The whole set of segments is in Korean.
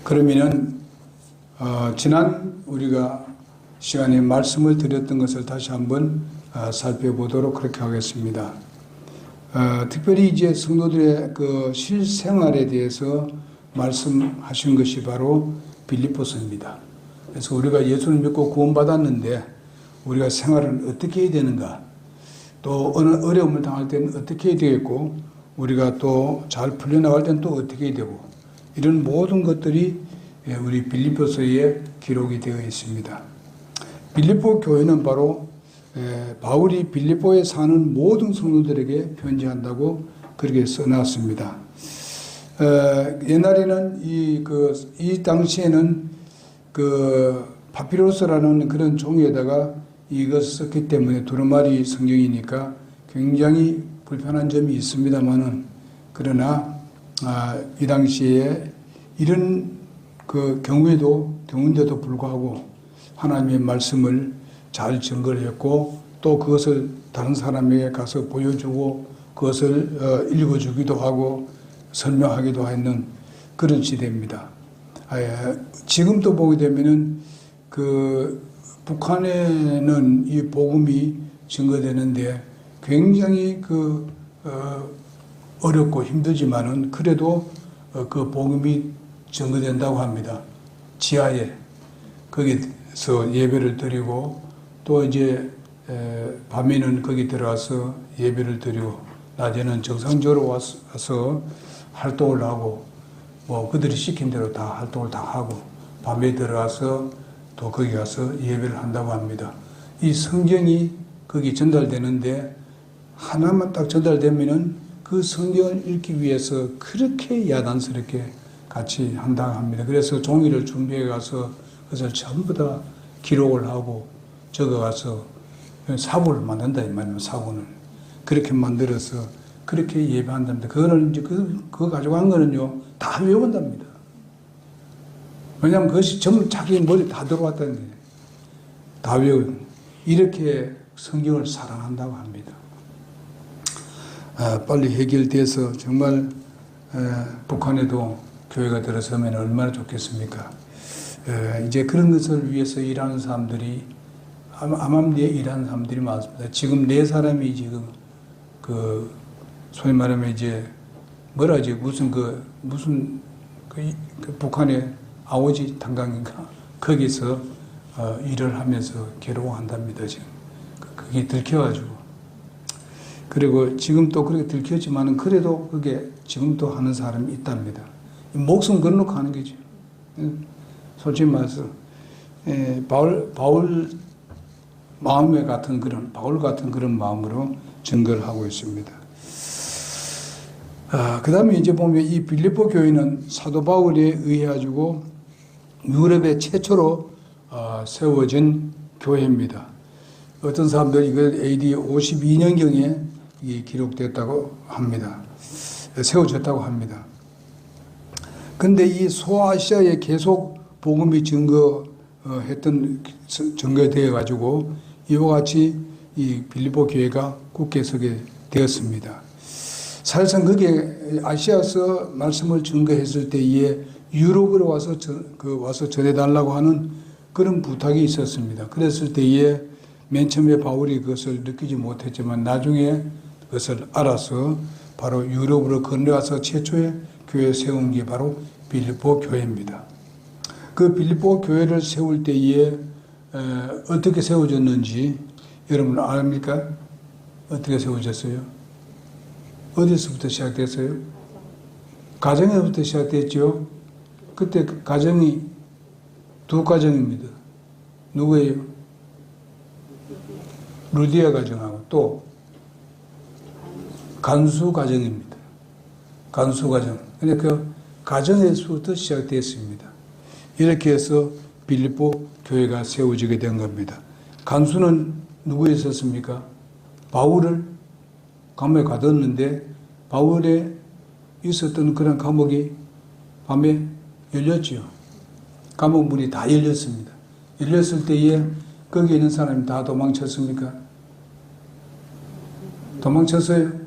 그러면은 지난 우리가 시간에 말씀을 드렸던 것을 다시 한번 살펴보도록 그렇게 하겠습니다. 특별히 이제 성도들의 그 실생활에 대해서 말씀하신 것이 바로 빌립보서입니다. 그래서 우리가 예수를 믿고 구원받았는데 우리가 생활은 어떻게 해야 되는가, 또 어느 어려움을 당할 때는 어떻게 해야 되겠고, 우리가 또 잘 풀려나갈 때는 또 어떻게 해야 되고, 이런 모든 것들이 우리 빌립보서에 기록이 되어 있습니다. 빌립보 교회는 바로 바울이 빌립보에 사는 모든 성도들에게 편지한다고 그렇게 써놨습니다. 옛날에는 이 당시에는 그 파피루스라는 그런 종이에다가 이것을 썼기 때문에 두루마리 성경이니까 굉장히 불편한 점이 있습니다만은, 그러나 이 당시에 이런 그 경우인데도 불구하고 하나님의 말씀을 잘 증거를 했고, 또 그것을 다른 사람에게 가서 보여주고 그것을 읽어주기도 하고 설명하기도 하는 그런 시대입니다. 지금도 보게 되면은 그 북한에는 이 복음이 증거되는데 굉장히 어렵고 힘들지만은 그래도 그 복음이 증거된다고 합니다. 지하에 거기서 예배를 드리고, 또 이제 밤에는 거기 들어가서 예배를 드리고, 낮에는 정상적으로 와서 활동을 하고, 뭐 그들이 시킨 대로 다 활동을 다 하고, 밤에 들어가서 또 거기 가서 예배를 한다고 합니다. 이 성경이 거기 전달되는데 하나만 딱 전달되면은 그 성경을 읽기 위해서 그렇게 야단스럽게 같이 한다고 합니다. 그래서 종이를 준비해 가서 그것을 전부 다 기록을 하고 적어 가서 사본을 만든다 이 말이에요. 사본을 그렇게 만들어서 그렇게 예배한답니다. 그거는 이제 그거 가지고 한 거는요 다 외운답니다. 왜냐하면 그것이 전부 자기 머리에 다 들어왔다는 거예요. 다 외우고 이렇게 성경을 사랑한다고 합니다. 빨리 해결돼서 정말 북한에도 교회가 들어서면 얼마나 좋겠습니까? 이제 그런 것을 위해서 일하는 사람들이, 암암리에 일하는 사람들이 많습니다. 지금 4사람이 지금 소위 말하면 이제 무슨 북한의 아오지 탄광인가 거기서 일을 하면서 괴로워한답니다. 지금 그게 들켜가지고, 그리고 지금 또 그렇게 들켰지만은 그래도 그게 지금도 하는 사람이 있답니다. 목숨 걸어놓고 하는 거죠. 솔직히 말해서 바울 같은 그런 마음으로 증거를 하고 있습니다. 그 다음에 이제 보면 이 빌립보 교회는 사도 바울에 의해 가지고 유럽의 최초로 세워진 교회입니다. 어떤 사람들이 이걸 AD 52년경에 기록됐다고 합니다. 세워졌다고 합니다. 근데 이 소아시아에 계속 복음이 증거되어 가지고 이와 같이 이 빌립보 교회가 굳게 서게 되었습니다. 사실상 그게 아시아에서 말씀을 증거했을 때에 유럽으로 와서 전해달라고 하는 그런 부탁이 있었습니다. 그랬을 때에 맨 처음에 바울이 그것을 느끼지 못했지만 나중에 그것을 알아서 바로 유럽으로 건너가서 최초의 교회 세운 게 바로 빌립보 교회입니다. 그 빌립보 교회를 세울 때에 어떻게 세워졌는지 여러분 압니까? 어떻게 세워졌어요? 어디서부터 시작됐어요? 가정에서부터 시작됐죠. 그때 가정이 2가정입니다. 누구예요? 루디아 가정하고 또 간수 가정입니다. 간수 가정. 근데 그 가정에서부터 시작됐습니다. 이렇게 해서 빌립보 교회가 세워지게 된 겁니다. 간수는 누구에 있었습니까? 바울을 감옥에 가뒀는데 바울에 있었던 그런 감옥이 밤에 열렸죠. 감옥 문이 다 열렸습니다. 열렸을 때에 거기에 있는 사람이 다 도망쳤습니까? 도망쳤어요?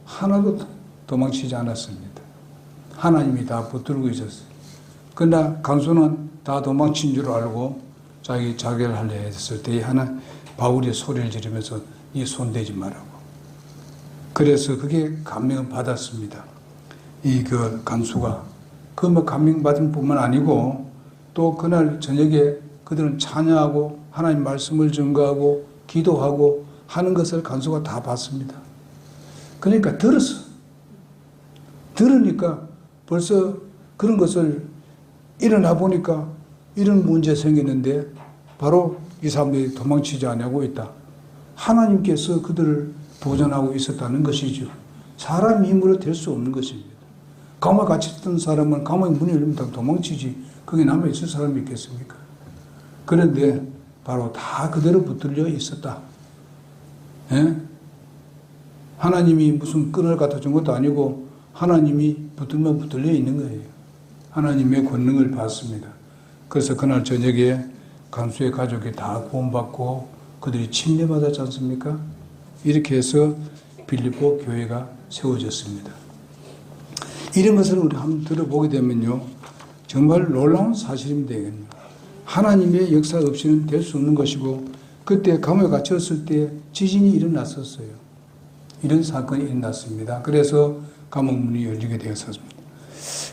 하나도 도망치지 않았습니다. 하나님이 다 붙들고 있었어요. 그러나 간수는 다 도망친 줄 알고 자기 자결을 하려 했을 때 하나 바울이 소리를 지르면서 이 손대지 말라고. 그래서 그게 감명을 받았습니다. 이 그 간수가 그 뭐 감명받은 뿐만 아니고 또 그날 저녁에 그들은 찬양하고 하나님 말씀을 증거하고 기도하고 하는 것을 간수가 다 봤습니다. 그러니까 들으니까 벌써 그런 것을 일어나 보니까 이런 문제 생기는데 바로 이 사람들이 도망치지 않고 있다. 하나님께서 그들을 보존하고 있었다는 것이죠. 사람 힘으로 될 수 없는 것입니다. 감옥에 갇혔던 사람은 감옥의 문이 열리면 다 도망치지 거기 남아있을 사람이 있겠습니까? 그런데 바로 다 그대로 붙들려 있었다. 예? 하나님이 무슨 끈을 갖다 준 것도 아니고 하나님이 붙들면 붙들려 있는 거예요. 하나님의 권능을 받습니다. 그래서 그날 저녁에 간수의 가족이 다 구원받고 그들이 침례받았지 않습니까? 이렇게 해서 빌립보 교회가 세워졌습니다. 이런 것을 우리 한번 들어보게 되면요, 정말 놀라운 사실입니다. 하나님의 역사 없이는 될 수 없는 것이고, 그때 감옥에 갇혔을 때 지진이 일어났었어요. 이런 사건이 일어났습니다. 그래서 감옥 문이 열리게 되었습니다.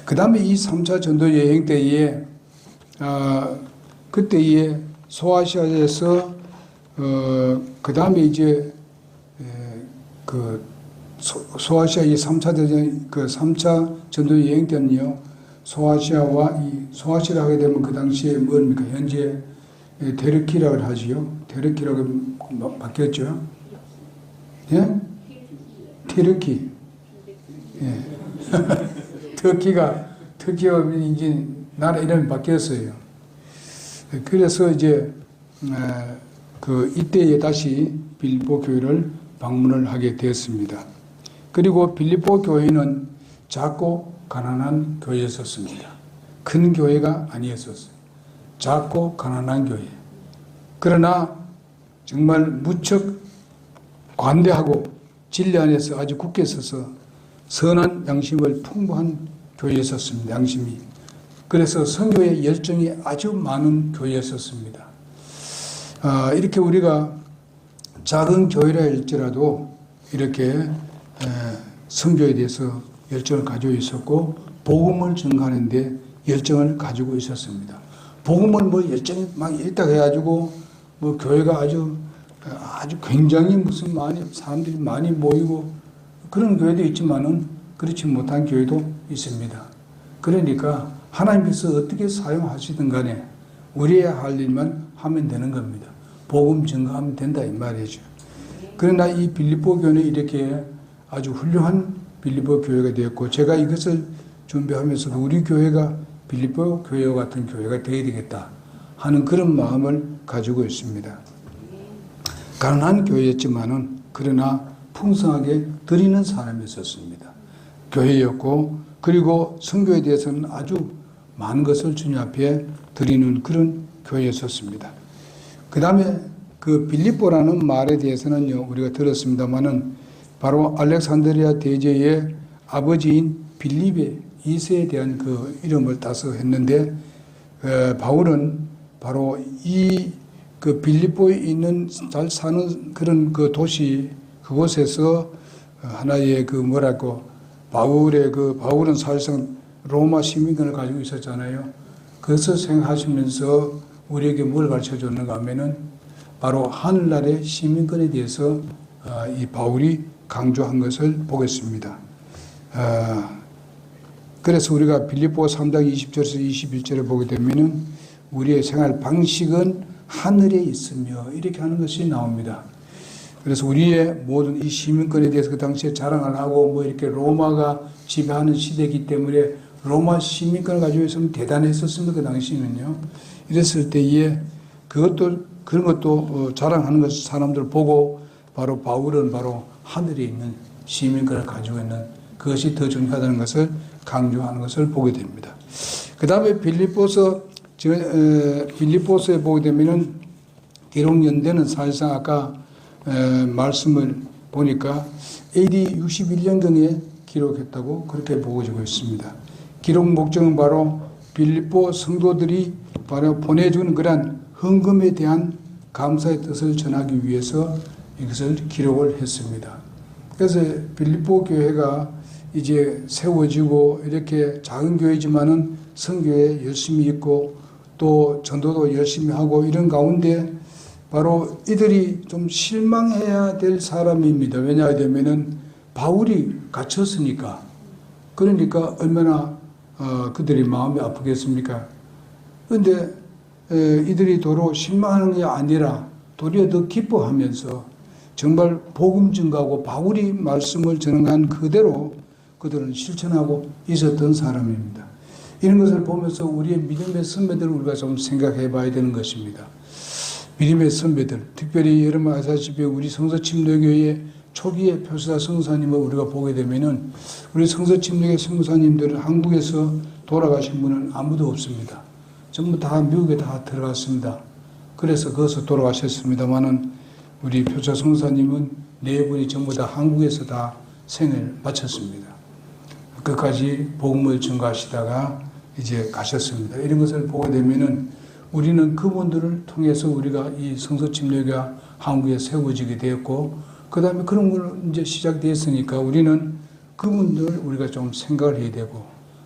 그 다음에 이 3차 전도 여행 때에 그때에 소아시아에서 그 다음에 이제 소아시아 이 3차 전도 여행 때는요, 소아시아를 하게 되면 그 당시에 뭡니까? 현재 테르키라고 하지요. 테르키라고 바뀌었죠. 예? 테르키. 예. 터키가 이제 나라 이름이 바뀌었어요. 그래서 이제 이때에 다시 빌립보 교회를 방문을 하게 되었습니다. 그리고 빌립보 교회는 작고 가난한 교회였었습니다. 큰 교회가 아니었었어요. 작고 가난한 교회. 그러나 정말 무척 관대하고 진리 안에서 아주 굳게 서서 선한 양심을 풍부한 교회였었습니다. 양심이. 그래서 선교의 열정이 아주 많은 교회였었습니다. 이렇게 우리가 작은 교회라 할지라도 이렇게 선교에 대해서 열정을 가지고 있었고 복음을 전가하는 데 열정을 가지고 있었습니다. 복음을 뭐 열정이 막 있다고 해가지고 뭐 교회가 아주 굉장히 무슨 사람들이 많이 모이고 그런 교회도 있지만은 그렇지 못한 교회도 있습니다. 그러니까 하나님께서 어떻게 사용하시든 간에 우리의 할 일만 하면 되는 겁니다. 복음 증거하면 된다 이 말이죠. 그러나 이 빌립보 교회는 이렇게 아주 훌륭한 빌립보 교회가 되었고, 제가 이것을 준비하면서도 우리 교회가 빌립보 교회와 같은 교회가 되어야 되겠다 하는 그런 마음을 가지고 있습니다. 가난한 교회였지만은 그러나 풍성하게 드리는 사람이었습니다. 교회였고, 그리고 선교에 대해서는 아주 많은 것을 주님 앞에 드리는 그런 교회였었습니다. 그 다음에 그 빌립보라는 말에 대해서는요, 우리가 들었습니다만은 바로 알렉산드리아 대제의 아버지인 빌립의 2세에 대한 그 이름을 따서 했는데, 바울은 바로 그 빌립보에 있는 잘 사는 그런 그 도시, 그곳에서 하나의 바울은 사실상 로마 시민권을 가지고 있었잖아요. 그것을 생각하시면서 우리에게 뭘 가르쳐 줬는가 하면은 바로 하늘나라의 시민권에 대해서 이 바울이 강조한 것을 보겠습니다. 그래서 우리가 빌립보 3장 20절에서 21절에 보게 되면은 우리의 생활 방식은 하늘에 있으며 이렇게 하는 것이 나옵니다. 그래서 우리의 모든 이 시민권에 대해서 그 당시에 자랑을 하고 뭐 이렇게 로마가 지배하는 시대이기 때문에 로마 시민권을 가지고 있으면 대단했었습니다. 그 당시에는요. 이랬을 때에 그런 것도 자랑하는 것을 사람들 보고 바로 바울은 바로 하늘에 있는 시민권을 가지고 있는 그것이 더 중요하다는 것을 강조하는 것을 보게 됩니다. 그 다음에 빌립보서에 보게 되면은 기록 연대는 사실상 아까 말씀을 보니까 AD 61년경에 기록했다고 그렇게 보고지고 있습니다. 기록 목적은 바로 빌립보 성도들이 바로 보내준 그런 헌금에 대한 감사의 뜻을 전하기 위해서 이것을 기록을 했습니다. 그래서 빌립보 교회가 이제 세워지고 이렇게 작은 교회지만은 선교에 열심히 있고 또 전도도 열심히 하고 이런 가운데 바로 이들이 좀 실망해야 될 사람입니다. 왜냐하면은 바울이 갇혔으니까. 그러니까 얼마나 그들이 마음이 아프겠습니까? 그런데 이들이 도로 실망하는 게 아니라 도리어 더 기뻐하면서 정말 복음 증거하고 바울이 말씀을 전한 그대로 그들은 실천하고 있었던 사람입니다. 이런 것을 보면서 우리의 믿음의 선배들을 우리가 좀 생각해 봐야 되는 것입니다. 믿음의 선배들, 특별히 여러분 아시다시피 우리 성서침례교회 초기의 표수사 성사님을 우리가 보게 되면은 우리 성서침례교회 성사님들은 한국에서 돌아가신 분은 아무도 없습니다. 전부 다 미국에 다 들어갔습니다. 그래서 거기서 돌아가셨습니다만은 우리 표수사 성사님은 네 분이 전부 다 한국에서 다 생을 마쳤습니다. 끝까지 복음을 전가하시다가 이제 가셨습니다. 이런 것을 보게 되면은 우리는 그분들을 통해서 우리가 이 성서침례가 한국에 세워지게 되었고, 그 다음에 그런 걸 이제 시작되었으니까 우리는 그분들 우리가 좀 생각을 해야 되고,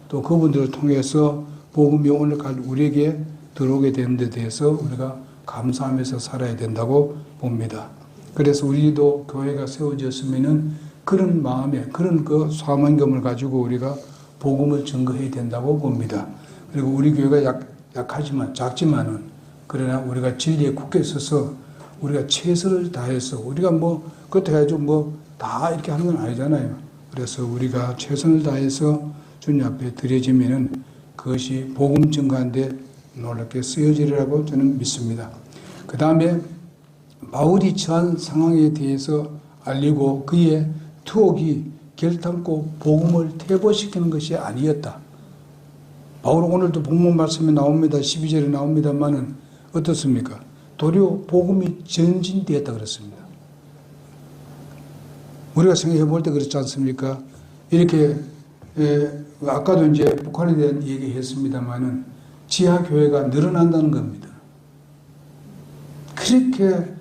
또 그분들을 통해서 복음이 오늘까지 우리에게 들어오게 되는 데 대해서 우리가 감사하면서 살아야 된다고 봅니다. 그래서 우리도 교회가 세워졌으면은 그런 마음에, 그런 그 사명감을 가지고 우리가 복음을 증거해야 된다고 봅니다. 그리고 우리 교회가 약하지만, 작지만은, 그러나 우리가 진리에 굳게 서서 우리가 최선을 다해서, 우리가 뭐, 그렇다고 해가지고 뭐, 다 이렇게 하는 건 아니잖아요. 그래서 우리가 최선을 다해서 주님 앞에 드려지면은 그것이 복음 증거하는데 놀랍게 쓰여지리라고 저는 믿습니다. 그 다음에 바울이 처한 상황에 대해서 알리고 그의 투옥이 결탄코 복음을 퇴보시키는 것이 아니었다. 바울은 오늘도 본문 말씀에 나옵니다. 12절에 나옵니다만은 어떻습니까? 도리어 복음이 전진되었다 그랬습니다. 우리가 생각해 볼 때 그렇지 않습니까? 이렇게 아까도 이제 북한에 대한 얘기했습니다만은 지하 교회가 늘어난다는 겁니다. 그렇게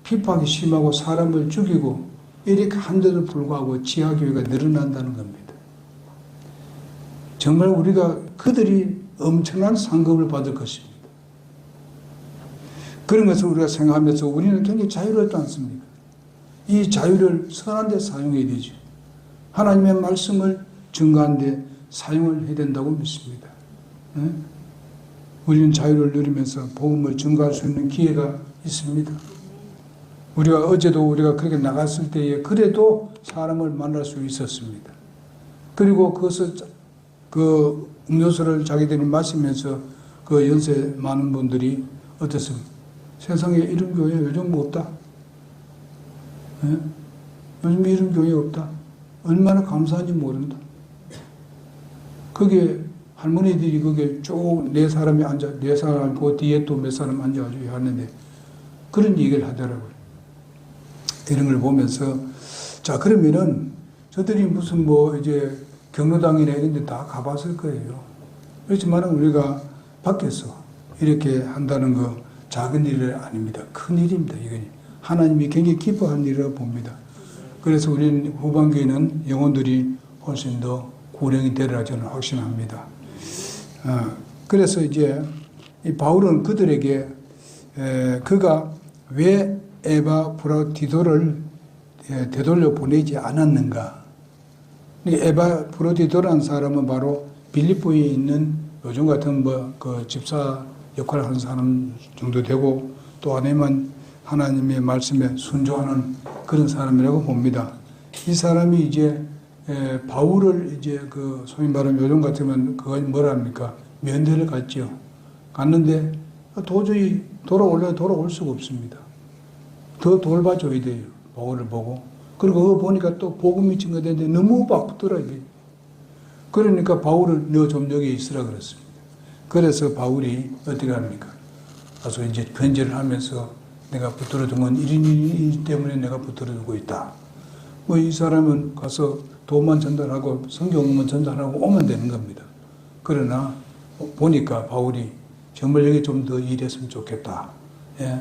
핍박이 심하고 사람을 죽이고 이렇게 한데도 불구하고 지하 교회가 늘어난다는 겁니다. 정말 우리가 그들이 엄청난 상급을 받을 것입니다. 그런 것을 우리가 생각하면서 우리는 굉장히 자유롭지 않습니까? 이 자유를 선한 데 사용해야 되죠. 하나님의 말씀을 증거하는 데 사용을 해야 된다고 믿습니다. 우리는 자유를 누리면서 복음을 증거할 수 있는 기회가 있습니다. 우리가 어제도 우리가 그렇게 나갔을 때에 그래도 사람을 만날 수 있었습니다. 그리고 그것을 그 음료수를 자기들이 마시면서 그 연세 많은 분들이 어떻습니까? 세상에 이런 교회 요즘 없다. 요즘 이런 교회 없다. 얼마나 감사한지 모른다. 그게 할머니들이 그게 쭉 네 사람이 앉아, 네 사람 그 뒤에 또 몇 사람 앉아가지고 하는데 그런 얘기를 하더라고요. 이런 걸 보면서 자 그러면은 저들이 무슨 뭐 이제 경로당이나 이런 데 다 가봤을 거예요. 그렇지만 우리가 밖에서 이렇게 한다는 거 작은 일이 아닙니다. 큰 일입니다. 이건 하나님이 굉장히 기뻐하는 일이라고 봅니다. 그래서 우리는 후반기에는 영혼들이 훨씬 더 구령이 되리라 저는 확신합니다. 그래서 이제 이 바울은 그들에게 그가 왜 에바프로디도를 되돌려 보내지 않았는가? 에바프로디도라는 사람은 바로 빌립보에 있는 요즘 같은 뭐 그 집사 역할을 하는 사람 정도 되고 또 아니면 하나님의 말씀에 순종하는 그런 사람이라고 봅니다. 이 사람이 이제 바울을 이제 그 소위 말하면 요즘 같으면 그거 뭐랍니까? 면대를 갔죠. 갔는데 도저히 돌아올 수가 없습니다. 더 돌봐줘야 돼요. 바울을 보고. 그리고 그거 보니까 또 복음이 증거되는데 너무 바쁘더라고요. 그러니까 바울을 너 좀 여기 있으라 그랬습니다. 그래서 바울이 어떻게 합니까? 가서 이제 편지를 하면서 내가 붙들어둔 건 이런 때문에 내가 붙들어두고 있다. 뭐 이 사람은 가서 돈만 전달하고 성경만 전달하고 오면 되는 겁니다. 그러나 보니까 바울이 정말 여기 좀 더 일했으면 좋겠다. 예.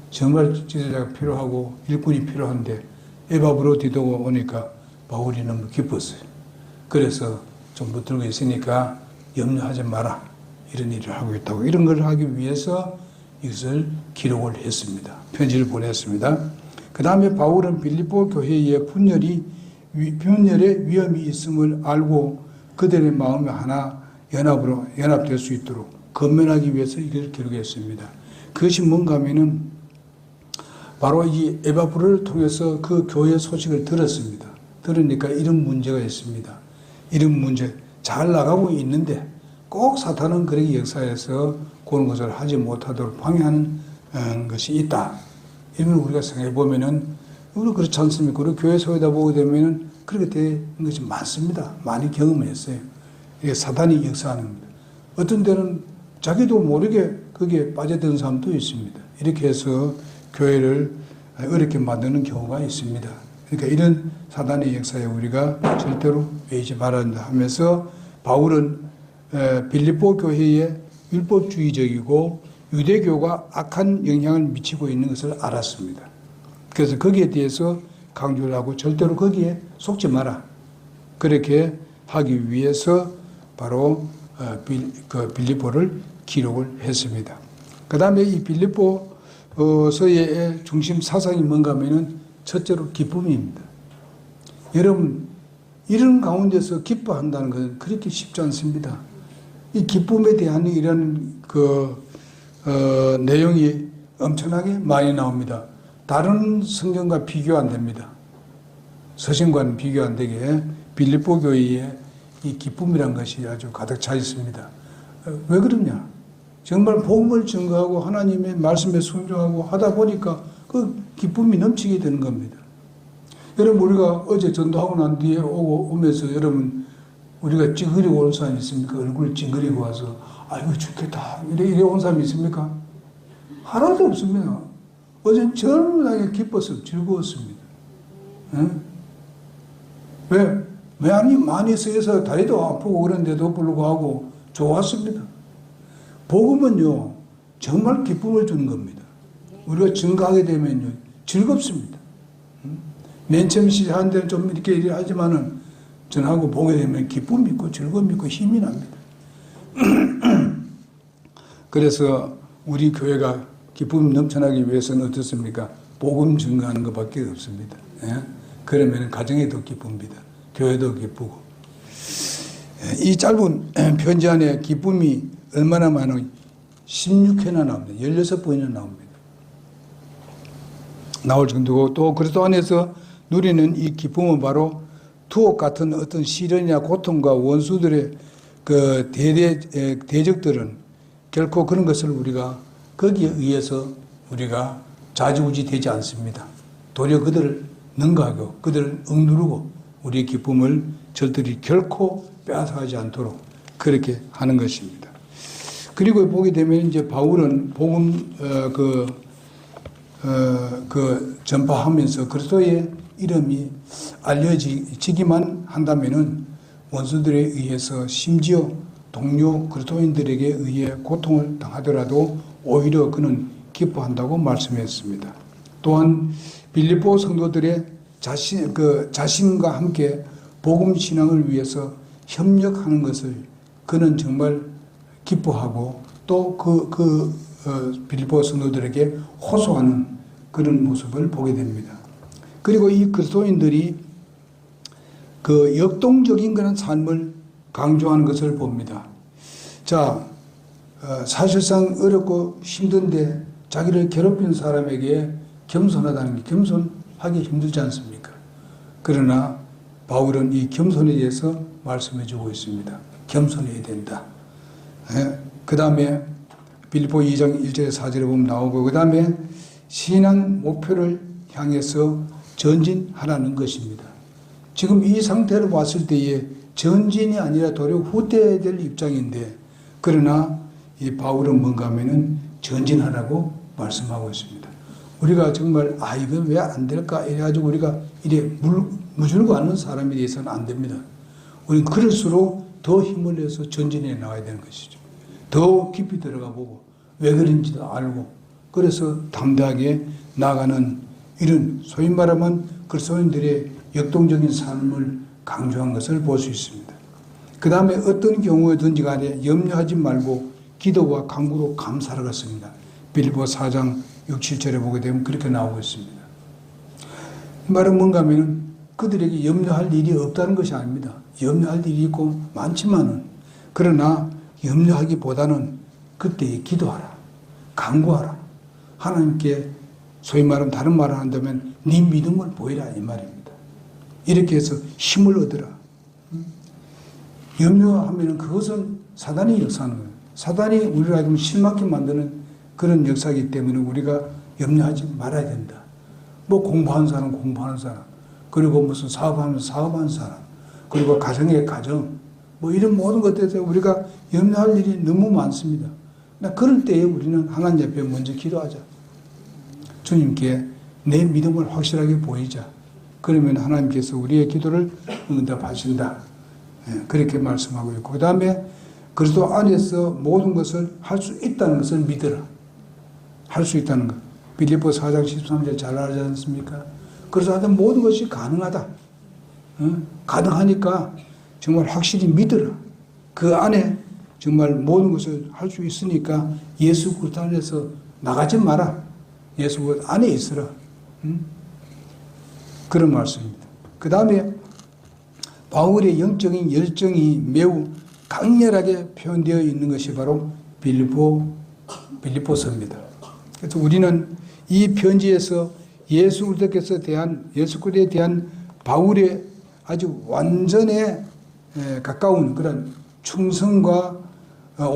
정말 지도자가 필요하고 일꾼이 필요한데 에바브로 디도가 오니까 바울이 너무 기뻤어요. 그래서 좀 붙들고 있으니까 염려하지 마라. 이런 일을 하고 있다고. 이런 걸 하기 위해서 이것을 기록을 했습니다. 편지를 보냈습니다. 그 다음에 바울은 빌립보 교회에 분열의 위험이 있음을 알고 그들의 마음이 하나 연합될 수 있도록 건면하기 위해서 이걸 기록했습니다. 그것이 뭔가 하면은 바로 이 에바브로를 통해서 그 교회 소식을 들었습니다. 들으니까 이런 문제가 있습니다. 이런 문제 잘 나가고 있는데 꼭 사탄은 그렇게 역사에서 그런 것을 하지 못하도록 방해하는 것이 있다. 이런 걸 우리가 생각해 보면은 우리 그렇지 않습니까? 우리 교회 소에다 보게 되면은 그렇게 되는 것이 많습니다. 많이 경험을 했어요. 이게 사탄이 역사하는 겁니다. 어떤 때는 자기도 모르게 거기에 빠져드는 사람도 있습니다. 이렇게 해서 교회를 어렵게 만드는 경우가 있습니다. 그러니까 이런 사단의 역사에 우리가 절대로 외이지 말아야 한다 하면서 바울은 빌립보 교회에 율법주의적이고 유대교가 악한 영향을 미치고 있는 것을 알았습니다. 그래서 거기에 대해서 강조를 하고 절대로 거기에 속지 마라. 그렇게 하기 위해서 바로 빌립보를 기록을 했습니다. 그 다음에 이 빌립보서의 중심 사상이 뭔가 하면은 첫째로 기쁨입니다. 여러분, 이런 가운데서 기뻐한다는 것은 그렇게 쉽지 않습니다. 이 기쁨에 대한 이런 내용이 엄청나게 많이 나옵니다. 다른 성경과 비교 안 됩니다. 서신과는 비교 안 되게 빌립보 교회에 이 기쁨이란 것이 아주 가득 차 있습니다. 왜 그러냐? 정말 복음을 증거하고 하나님의 말씀에 순종하고 하다 보니까 그 기쁨이 넘치게 되는 겁니다. 여러분, 우리가 어제 전도하고 난 뒤에 오면서 여러분, 우리가 찡그리고 온 사람이 있습니까? 얼굴 찡그리고 와서 아이고 죽겠다 이래 온 사람이 있습니까? 하나도 없습니다. 어제는 전부 기뻤어요. 즐거웠습니다. 응? 왜? 많이 쓰여서 다리도 아프고 그런데도 불구하고 좋았습니다. 복음은요, 정말 기쁨을 주는 겁니다. 우리가 증거하게 되면요, 즐겁습니다. 맨 처음 시작한 데는 좀 이렇게 하지만은 전하고 보게 되면 기쁨이 있고 즐거움이 있고 힘이 납니다. 그래서 우리 교회가 기쁨 넘쳐나기 위해서는 어떻습니까? 복음 증거하는 것밖에 없습니다. 예? 그러면 가정에도 기쁩니다. 교회도 기쁘고. 이 짧은 편지 안에 기쁨이 얼마나 많아요? 16회나 나옵니다. 16번이나 나옵니다. 나올 정도고, 또 그리스도 안에서 누리는 이 기쁨은 바로 투옥 같은 어떤 시련이나 고통과 원수들의 그 대적들은 결코 그런 것을 우리가 거기에 의해서 우리가 좌지우지 되지 않습니다. 도리어 그들을 능가하고 그들을 억누르고 우리의 기쁨을 저들이 결코 빼앗아가지 않도록 그렇게 하는 것입니다. 그리고 보게 되면 이제 바울은 복음 전파하면서 그리스도의 이름이 알려지기만 한다면은 원수들에 의해서 심지어 동료 그리스도인들에게 의해 고통을 당하더라도 오히려 그는 기뻐한다고 말씀했습니다. 또한 빌립보 성도들의 자신과 함께 복음 신앙을 위해서 협력하는 것을 그는 정말 기뻐하고 또 빌립보 성도들에게 호소하는 그런 모습을 보게 됩니다. 그리고 이 그리스도인들이 그 역동적인 그런 삶을 강조하는 것을 봅니다. 자, 사실상 어렵고 힘든데 자기를 괴롭힌 사람에게 겸손하다는 게 겸손하기 힘들지 않습니까? 그러나 바울은 이 겸손에 대해서 말씀해 주고 있습니다. 겸손해야 된다. 그 다음에 빌립보 2장 1절에 4절에 보면 나오고, 그 다음에 신앙 목표를 향해서 전진하라는 것입니다. 지금 이 상태를 봤을 때에 전진이 아니라 도리어 후퇴해야 될 입장인데, 그러나 이 바울은 뭔가 하면은 전진하라고 말씀하고 있습니다. 우리가 정말 이건 왜 안 될까 이래가지고 우리가 이래 무줄고 하는 사람에 대해서는 안 됩니다. 우리는 그럴수록 더 힘을 내서 전진해 나가야 되는 것이죠. 더 깊이 들어가 보고 왜 그런지도 알고 그래서 담대하게 나아가는 이런 소위 말하면 그리스도인들의 역동적인 삶을 강조한 것을 볼 수 있습니다. 그 다음에 어떤 경우에든지 간에 염려하지 말고 기도와 간구로 감사를 했습니다. 빌립보 4장 6, 7절에 보게 되면 그렇게 나오고 있습니다. 이 말은 뭔가 하면 그들에게 염려할 일이 없다는 것이 아닙니다. 염려할 일이 있고 많지만은 그러나 염려하기보다는 그때에 기도하라. 간구하라. 하나님께 소위 말하면 다른 말을 한다면 네 믿음을 보이라 이 말입니다. 이렇게 해서 힘을 얻으라. 염려하면 그것은 사단이 역사하는 거예요. 사단이 우리를 하여금 실망케 만드는 그런 역사이기 때문에 우리가 염려하지 말아야 된다. 뭐 공부하는 사람 공부하는 사람 그리고 무슨 사업하면 사업하는 사람 그리고 가정의 가정 뭐 이런 모든 것들에 대해서 우리가 염려할 일이 너무 많습니다. 그럴 때에 우리는 하나님 앞에 먼저 기도하자. 주님께 내 믿음을 확실하게 보이자. 그러면 하나님께서 우리의 기도를 응답하신다. 그렇게 말씀하고 있고 그 다음에 그리스도 안에서 모든 것을 할 수 있다는 것을 믿으라. 할 수 있다는 것. 빌립보 4장 13절 잘 알지 않습니까? 그래서 하여튼 모든 것이 가능하다. 가능하니까 정말 확실히 믿으라. 그 안에 정말 모든 것을 할 수 있으니까 예수 그리스도 안에서 나가지 마라. 예수 그리스도 안에 있으라. 그런 말씀입니다. 그 다음에 바울의 영적인 열정이 매우 강렬하게 표현되어 있는 것이 바로 빌립보서입니다. 그래서 우리는 이 편지에서 예수 그리스도에 대한 바울의 아주 완전에 가까운 그런 충성과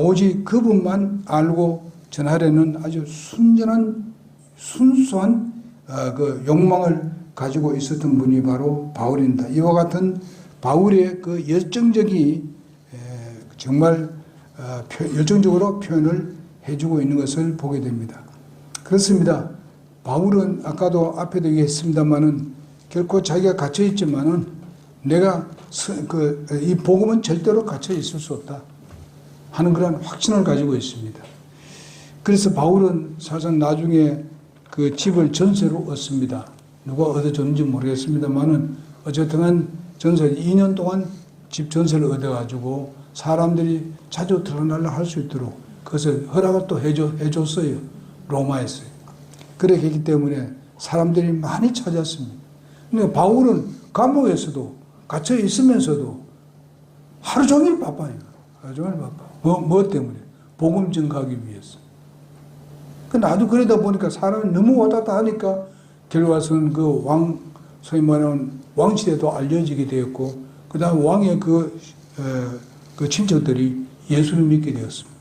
오직 그분만 알고 전하려는 아주 순수한 그 욕망을 가지고 있었던 분이 바로 바울입니다. 이와 같은 바울의 그 열정적이 정말 열정적으로 표현을 해주고 있는 것을 보게 됩니다. 그렇습니다. 바울은 아까도 앞에도 얘기했습니다만은 결코 자기가 갇혀 있지만은 내가 이 복음은 절대로 갇혀 있을 수 없다 하는 그런 확신을 가지고 있습니다. 그래서 바울은 사실 나중에 그 집을 전세로 얻습니다. 누가 얻어줬는지 모르겠습니다만은 어쨌든 전세 2년 동안 집 전세를 얻어가지고 사람들이 자주 들어날라 할 수 있도록 그것을 허락을 또 해줬어요. 로마에서요. 그렇게 했기 때문에 사람들이 많이 찾았습니다. 근데 바울은 감옥에서도 갇혀 있으면서도 하루 종일 바빠요. 하루 종일 바빠. 뭐 때문에? 복음 전가하기 위해서. 나도 그러다 보니까 사람이 너무 왔다 갔다 하니까 결과서는 소위 말하는 왕시대도 알려지게 되었고, 그 다음에 왕의 그 친척들이 예수를 믿게 되었습니다.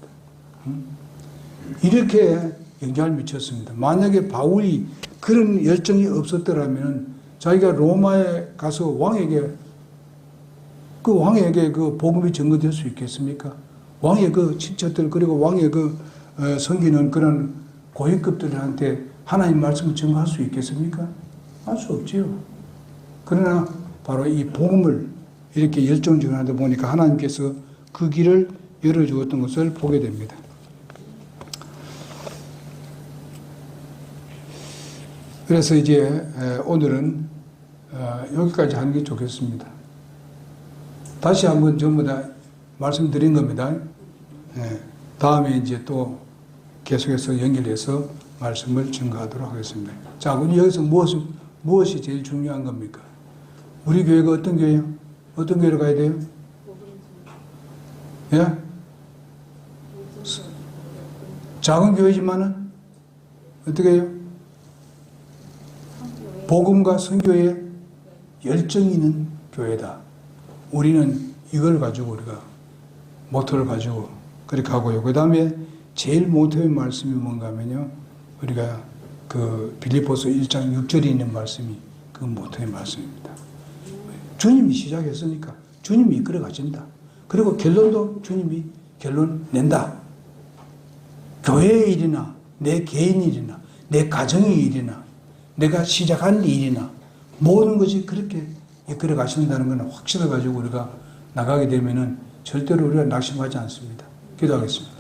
이렇게 영향을 미쳤습니다. 만약에 바울이 그런 열정이 없었더라면 자기가 로마에 가서 왕에게 그 복음이 전거될 수 있겠습니까? 왕의 그 친척들 그리고 왕의 섬기는 그런 고위급들한테 하나님 말씀을 전가할 수 있겠습니까? 할 수 없지요. 그러나 바로 이 복음을 이렇게 열정적으로 하다 보니까 하나님께서 그 길을 열어주었던 것을 보게 됩니다. 그래서 이제 오늘은 여기까지 하는 게 좋겠습니다. 다시 한번 전부 다 말씀드린 겁니다. 다음에 이제 또 계속해서 연결해서 말씀을 증거하도록 하겠습니다. 자, 우리 여기서 무엇이 제일 중요한 겁니까? 우리 교회가 어떤 교회예요? 어떤 교회로 가야 돼요? 예? 작은 교회지만은 어떻게 해요? 복음과 선교에 열정이 있는 교회다. 우리는 이걸 가지고 우리가 모토를 가지고 그렇게 하고요. 그 다음에 제일 모토의 말씀이 뭔가 하면요. 우리가 그 빌립보서 1장 6절에 있는 말씀이 그 모토의 말씀입니다. 주님이 시작했으니까 주님이 이끌어 가신다. 그리고 결론도 주님이 결론 낸다. 교회의 일이나 내 개인 일이나 내 가정의 일이나 내가 시작한 일이나 모든 것이 그렇게 이끌어 가신다는 것은 확신을 가지고 우리가 나가게 되면은 절대로 우리가 낙심하지 않습니다. 기도하겠습니다.